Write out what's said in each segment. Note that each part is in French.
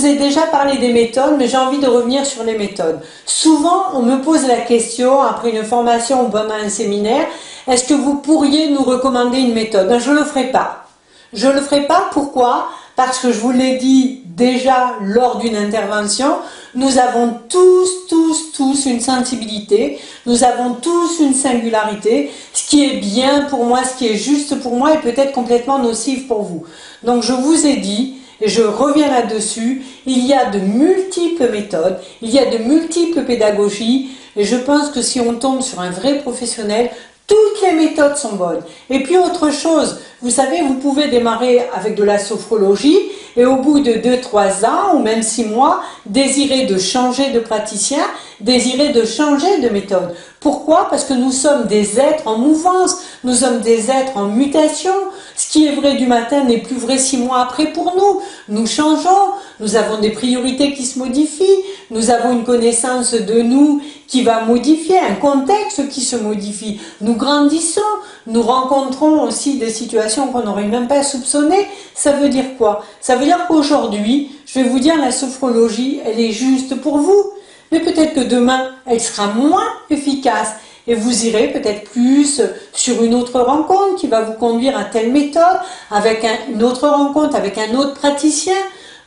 vous ai déjà parlé des méthodes, mais j'ai envie de revenir sur les méthodes. Souvent, on me pose la question, après une formation ou pendant un séminaire, est-ce que vous pourriez nous recommander une méthode? Ben, je ne le ferai pas. Je ne le ferai pas, pourquoi? Parce que je vous l'ai dit déjà lors d'une intervention, nous avons tous une sensibilité, nous avons tous une singularité, ce qui est bien pour moi, ce qui est juste pour moi est peut-être complètement nocif pour vous. Donc je vous ai dit, et je reviens là-dessus, il y a de multiples méthodes, il y a de multiples pédagogies, et je pense que si on tombe sur un vrai professionnel, toutes les méthodes sont bonnes. Et puis autre chose, vous savez, vous pouvez démarrer avec de la sophrologie et au bout de 2-3 ans ou même 6 mois, désirer de changer de praticien, désirer de changer de méthode. Pourquoi? Parce que nous sommes des êtres en mouvance, nous sommes des êtres en mutation. Ce qui est vrai du matin n'est plus vrai 6 mois après pour nous. Nous changeons, nous avons des priorités qui se modifient, nous avons une connaissance de nous qui va modifier, un contexte qui se modifie. Nous grandissons, nous rencontrons aussi des situations qu'on n'aurait même pas soupçonnées. Ça veut dire quoi? Ça veut dire qu'aujourd'hui, je vais vous dire, la sophrologie, elle est juste pour vous. Mais peut-être que demain, elle sera moins efficace. Et vous irez peut-être plus sur une autre rencontre qui va vous conduire à telle méthode, avec une autre rencontre, avec un autre praticien.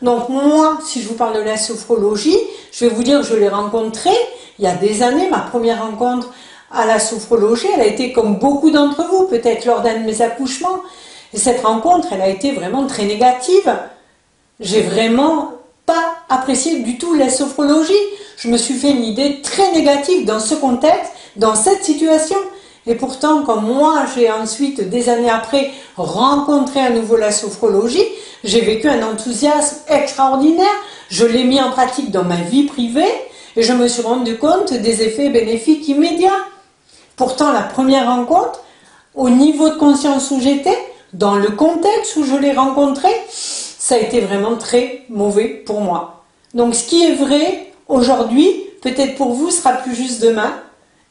Donc moi, si je vous parle de la sophrologie, je vais vous dire que je l'ai rencontrée il y a des années. Ma première rencontre à la sophrologie, elle a été comme beaucoup d'entre vous, peut-être lors d'un de mes accouchements. Et cette rencontre, elle a été vraiment très négative. J'ai vraiment pas apprécié du tout la sophrologie. Je me suis fait une idée très négative dans ce contexte, dans cette situation. Et pourtant, quand moi, j'ai ensuite, des années après, rencontré à nouveau la sophrologie, j'ai vécu un enthousiasme extraordinaire. Je l'ai mis en pratique dans ma vie privée et je me suis rendu compte des effets bénéfiques immédiats. Pourtant, la première rencontre, au niveau de conscience où j'étais, dans le contexte où je l'ai rencontré, ça a été vraiment très mauvais pour moi. Donc, ce qui est vrai aujourd'hui, peut-être pour vous, sera plus juste demain,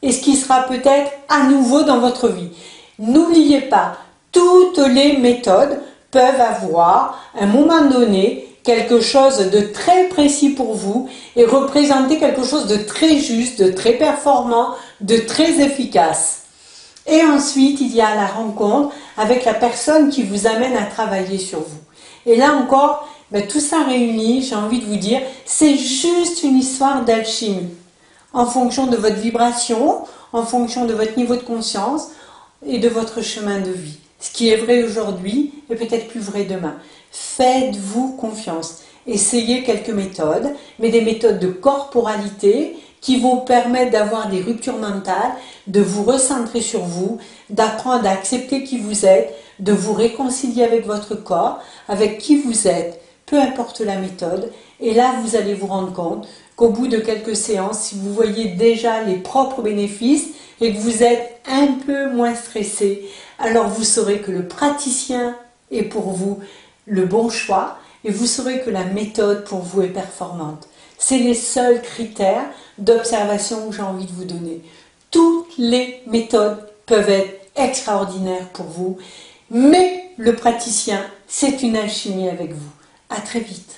et ce qui sera peut-être à nouveau dans votre vie. N'oubliez pas, toutes les méthodes peuvent avoir, à un moment donné, quelque chose de très précis pour vous et représenter quelque chose de très juste, de très performant, de très efficace. Et ensuite, il y a la rencontre avec la personne qui vous amène à travailler sur vous. Et là encore, tout ça réuni, j'ai envie de vous dire, c'est juste une histoire d'alchimie. En fonction de votre vibration, en fonction de votre niveau de conscience et de votre chemin de vie. Ce qui est vrai aujourd'hui est peut-être plus vrai demain. Faites-vous confiance. Essayez quelques méthodes, mais des méthodes de corporalité qui vont permettre d'avoir des ruptures mentales, de vous recentrer sur vous, d'apprendre à accepter qui vous êtes, de vous réconcilier avec votre corps, avec qui vous êtes, peu importe la méthode. Et là, vous allez vous rendre compte qu'au bout de quelques séances, si vous voyez déjà les propres bénéfices et que vous êtes un peu moins stressé, alors vous saurez que le praticien est pour vous le bon choix et vous saurez que la méthode pour vous est performante. C'est les seuls critères d'observation que j'ai envie de vous donner. Toutes les méthodes peuvent être extraordinaires pour vous, mais le praticien, c'est une alchimie avec vous. À très vite.